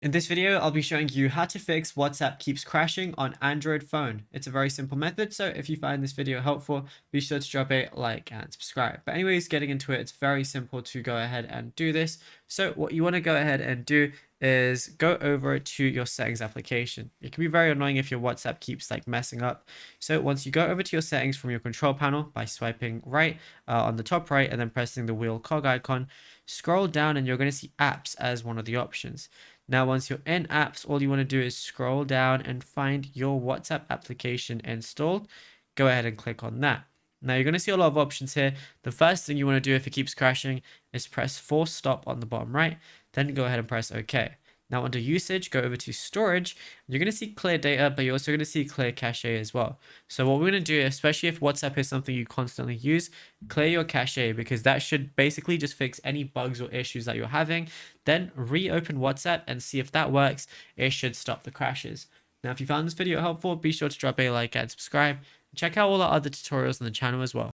In this video, I'll be showing you how to fix WhatsApp keeps crashing on Android phone. It's a very simple method, so if you find this video helpful, be sure to drop a like and subscribe. But anyways, getting into it, it's very simple to go ahead and do this. So what you want to go ahead and do is go over to your settings application. It can be very annoying if your WhatsApp keeps like messing up. So once you go over to your settings from your control panel by swiping right on the top right and then pressing the wheel cog icon, scroll down and you're going to see apps as one of the options. Now, once you're in apps, all you want to do is scroll down and find your WhatsApp application installed. Go ahead and click on that. Now, you're going to see a lot of options here. The first thing you want to do if it keeps crashing is press force stop on the bottom right, then go ahead and press OK. Now, under usage, go over to storage. You're going to see clear data, but you're also going to see clear cache as well. So what we're going to do, especially if WhatsApp is something you constantly use, clear your cache, because that should basically just fix any bugs or issues that you're having. Then reopen WhatsApp and see if that works. It should stop the crashes. Now, if you found this video helpful, be sure to drop a like and subscribe. Check out all our other tutorials on the channel as well.